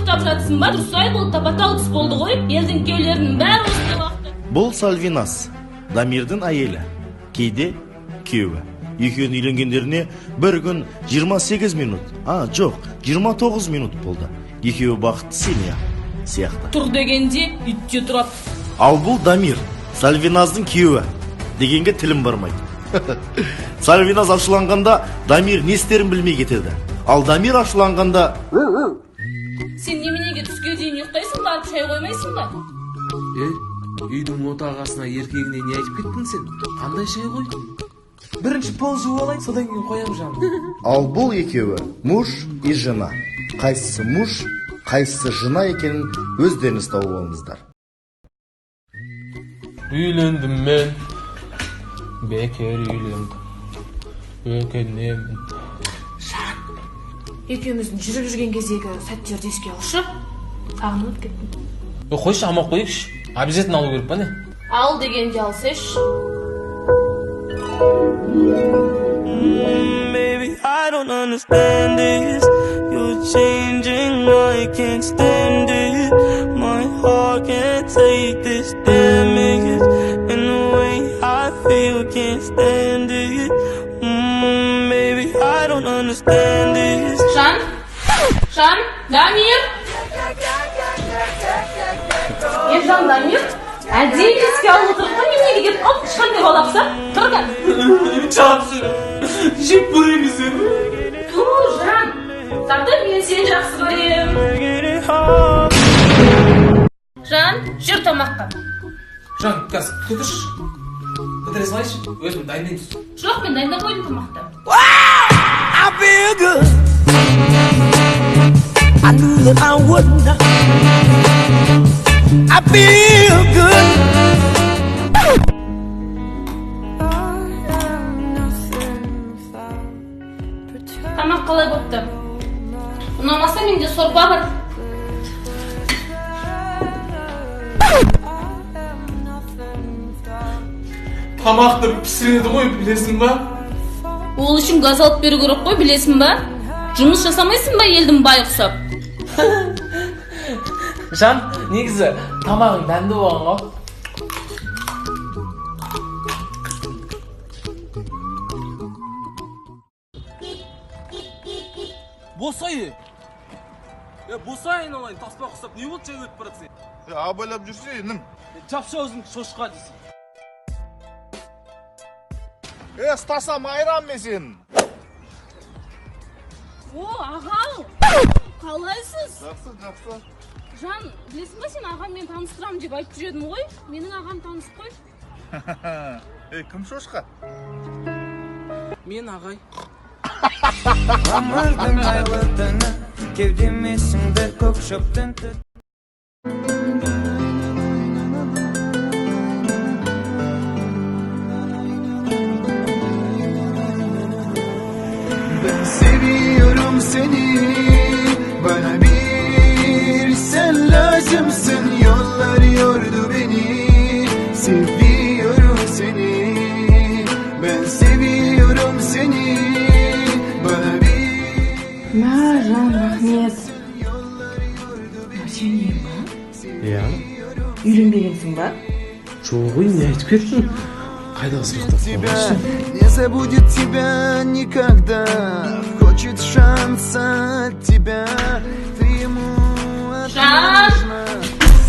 уктап жатсың ба? Дұрыс айбыл тапа-тал түс болды ғой. Елдің күйеулерінің бәрі осы уақытта. Бұл Сальвинас, Дамирдің әйелі, кейде күйеуі. Екеуінің үйленгендеріне бір күн 28 минут, жоқ, 29 минут болды. Екеуі бақытты семья сияқты. Тұр дегенде үтте тұрады. Ал бұл Дамир, Сальвиназдың күйеуі дегенге тілім бармайды. Сальвиназ ашуланғанда Дамир не істерін білмей кетеді. Ал Дамир ашуланғанда... Сен неменеге түске дейін ұйықтайсың, барып шай қоймайсың ба? Үйдің отағасына еркегіне не айтып кеттің сен? Қандай шай қойдың? Бірінші пол жуып алайын, содан кейін қоям жаным. Ал бұл екеуі муж и жена. Қайсысы муж, қайсысы жена екенін өздеріңіз тауып алыңыздар. Үйлендім мен, бекер үйлендім, өкінемін. Екеуміздің жүріп жүрген кездегі сәттерді еске алшы. Сағынып кеттім. Қойшы, амақ қойықшы. Обязательно алу керек па не? Ал дегенде алсайш. Baby, I don't understand this. You're changing, I can't stand it. My heart can't take this damage. And the way I feel, can't stand it. Baby, I don't understand this. Жан, Дамир. Жан, Дамир. Әдейі еске алып отырып па, неменеге кетіп қалып ешқандай балапса? Тұрған. Жақсы, жеп көреміз сені. Жан, сағда мен сені жақсы көрем. Жан, жүр тамаққа. Жан, қазір көтерші. Көтере салайшы, өзім дайындаймыз. Жоқ, мен дайындап қойдым тамақты. I feel good. I knew that I wouldn't. I feel good. Тамақ қалай болыпты? Ұнамаса менде сорпа бар. Тамақты пісіреді ғой, білесің ба? Ол үшін газ алып беру керек қой, білесің ба? Жұмыс жасамайсың ба елдің бай ұқсап? Жан, негізі тамағың дәмді болған ғой. Босай! Босай айналайын, таспа құсап, не болды жай өтіп баратсың? Абайлап жүрсе, інім. Жапша өзің шошқа дейсің. Стаса майрам мен сен. Ағал! Қалайсыз? Жақсы. Жан, білесің ба сен ағаммен таныстырам деп айтып жүредім ғой? Менің ағам танысып қой. Кім шошқа? Мен ағай. Мамырдың айлы түні, кеудемесіңді көк шөптің түт. Ben seviyorum seni, bana bir sen lazımsın. Yollar yordu beni, seviyorum seni. Ben seviyorum seni, bana bir Жан, рахмет. Сен ең ба? Иә. Үйленбегенсің ба? Жоқ, не айтып кеттің? Қайдағы сұрақтап қоймайшы? не забудет тебя никогда. Хочет шанса от тебя, ты ему отдашь.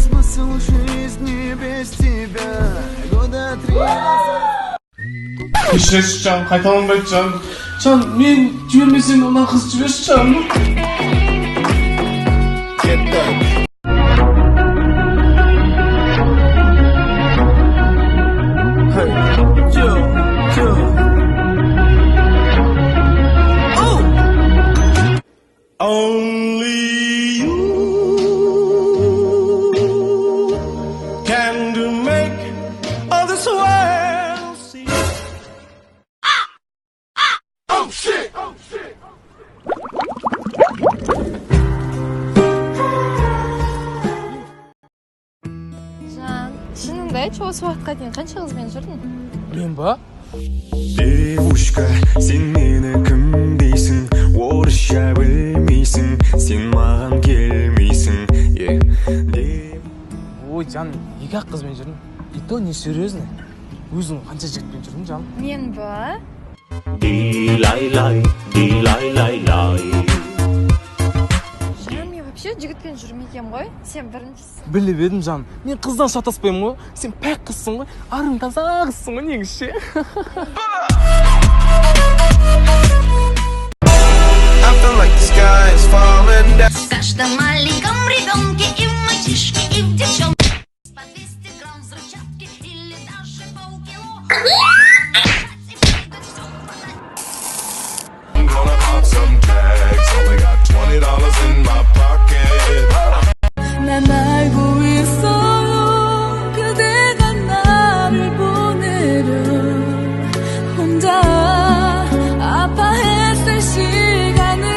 Смысл жизни без тебя, года 3 назад. Кешірші Жан, қайталанбайды Жан. Жан, мен жібермесең онан қыз жіберші Жан. Кетті. Only you can make all this world see. Oh shit! Жан, шыныңды айтшы, осы уақытқа дейін қанша қызбен жүрдің? Мен ба? Девушка, сен мені кім дейсің? Орысша білмейсің, сен маған келмейсің. ой жаным, 2-ақ қызбен жүрдім. И то не серьезно. Өзің қанша жігітпен жүрдің жаным? Мен ба? Жаным, мен вообще жігітпен жүрмейгем ғой. Сен біріншісің. Біліп едім жаным. Мен қыздан шатаспаймын ғой. Сен пәк қызсың ғой. Арың таза қызсың ғой негізше. В каждом маленьком ребенке и в мальчишке, и в девчонке по 200 грамм взрывчатки или даже полкило. I'm gonna pop some tags. Only got $20 in my pocket. 난 알고 있어요. 그대가 나를 보내려 혼자 아파했을 시간을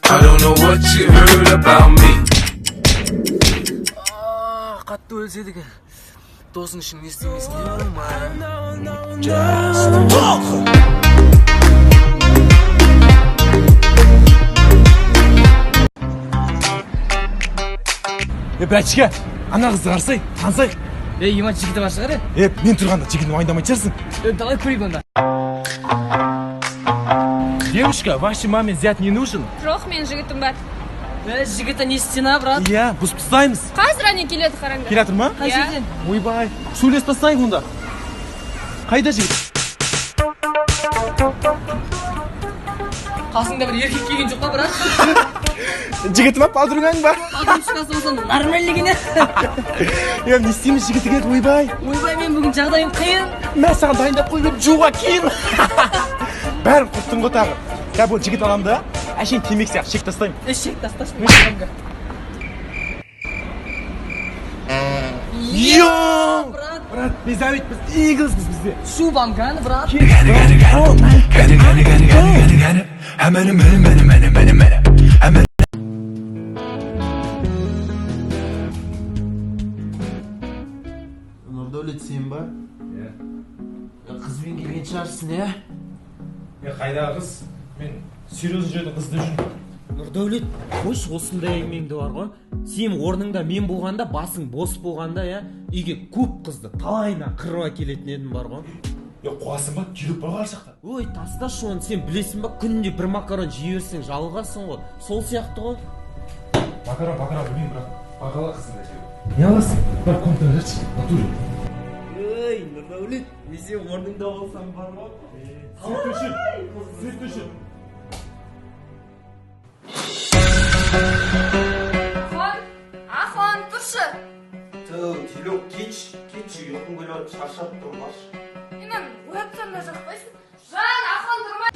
I don't know what you heard about me. Қатты өлсе деген. Досың үшін не істемесін деймін. Just talk. Братчика, ана қызды қарсай, танысайық. Иман жігіті бар шығар? Мен тұрғанда жігітін уайымдамай шығарсың. Давай көрейік онда. Девушка, вашей маме зять не нужен? Жоқ, мен жігітім бар. Жігіті не істена, брат? Иә, бұз пыстаймыз. Қазір әне келеді қараңдар. Келатыр ма? Қай жерден? Ойбай, сөйлес бастайық онда. Қайда жігіт? Қасыңда бір еркек келген жоқ па, брат? Жігітім ап, алдырыңаң ба? Алдымшықасы болсын, нормальдеген е. Не істейміз жігіті келді, ойбай. Ойбай, мен бүгін жағдайым қиын. Мен саған дайындап қойып жуға кейін. Бәрін құрттың ғой тағы. Я бұл жігіт аламын да, әшейін темек сияқты шек тастаймын. Шек тастасын. Йооо! Брат, біз әуетпіз, иғызбыз бізде. Шубам ганы, брат. Нұрдәулет сен ба? Иә. Қызбен келген шығарсың, иә? Қайдағы қыз? Мен серьезно жерде қызды жүрмін. Нұрдәулет, қойшы осындай әңгімеңді бар ғой. Сен орныңда мен болғанда, басың бос болғанда, үйге көп қызды талайына қырып әкелетін едім бар ғой. Қуасың ба? Келіп бар қаршақта. Ой, тасташы оны, сен білесің ба, күнде бір макарон жей берсең жалығасың ғой. Сол сияқты ғой. Макарон білмеймін, бірақ бағала қызын әкеліп. Не аласың? Бір комнатаны жатшы, натуре. Ой, Нұрдәулет, сен орныңда болсаң бар ғой. Сүйттіші. Ахон, тұршы. Телек кетші ұйқым келіп шаршап тұрмаш. Инан, оятсам да жақпайсың. Жан, Ахон тұрмай.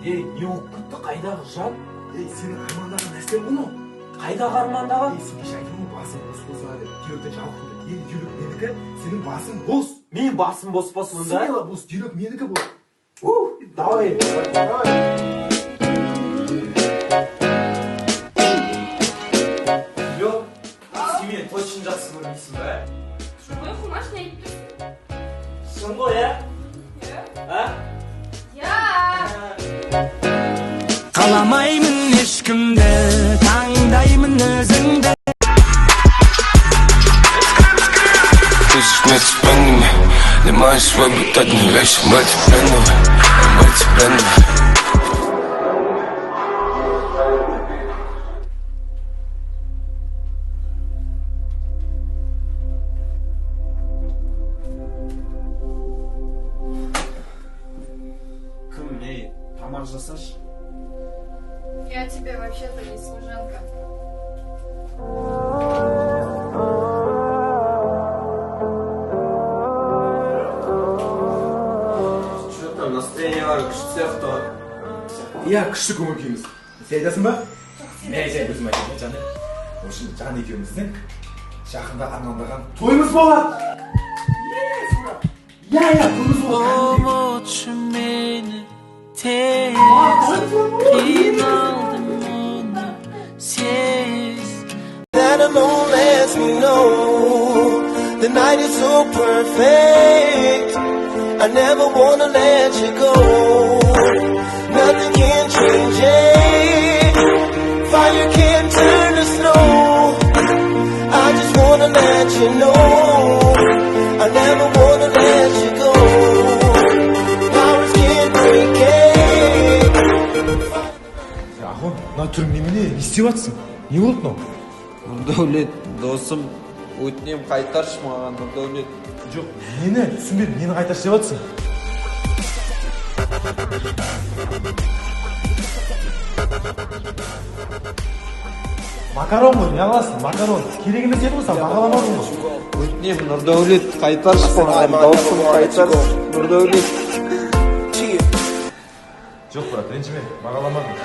Не оқып күтті, қайдағы жан? Сенің армандағы нәрсе бұны? Қайдағы армандағы? Сен кеше айтып басың бос болса деп, телектен жалықтың деп. Телек менікі, сенің басың бос. Мен басым бос болсын да? Смело бос, телек менікі бұл. Давай. Yok, сен точно жақсы көрмейсің бе? Шоқой құмаш не айтып тұрсың? Шын ғой, ә? Қаламаймын ешкімді, таңдаймын өзіңді. Вместе с пенными, ломаешь свой брутальный вещь. Мать пенного. нағыз жасашы. Я тебе вообще-то не служанка. Что-то настроение бар, күшті сияқты. Иә, күшті көңіл күйіміз. Сен айтасың ба? Мен айтайын, өзім айтайын, Жан. В общем, Жан екеуміздің жақында армандаған тойымыз болады. Иә, тойымыз болады. Ұмытшы мені тез, қиналдым оны сез. That alone lets me know the night is so perfect. I never wanna let you go. Nothing can change it. Fire can't turn to snow. I just wanna let you know I never wanna let you go. Powers can't break it. Ахон, мына түрің немене? Не істеп жатсың? Не болды мынау? Нұрдәулет, досым, өтінем қайтаршы маған, Нұрдәулет. Жоқ, нені? Түсінбедім, нені қайтаршы деп жатсың? Макарон ғой, не аласың? Макарон. Керек емес еді ғой, саған бағаламадың ғой. Өтінем, Нұрдәулет, қайтаршы маған, досым, қайтаршы, Нұрдәулет. Жоқ, брат, ренжіме, бағаламадың.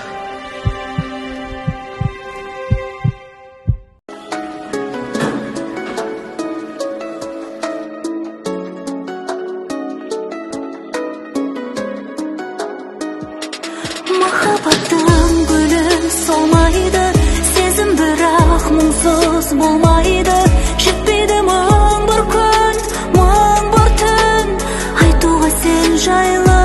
Махаббаттың гүлі солмайды, сезім бірақ мұңсыз болмайды. Жетпейді мың бір күн, мың бір түн айтуға сен жайлы.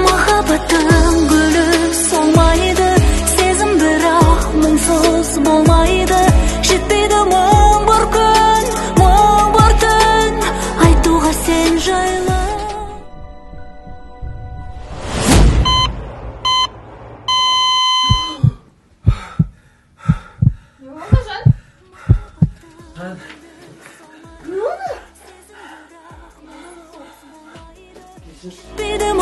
Махаббаттың гүлі солмайды, сезім бірақ мұңсыз болмайды. Жетпейді мың бір күн, мың бір түн айтуға сен жайлы. Ne oldu Can? Ne oldu? Be the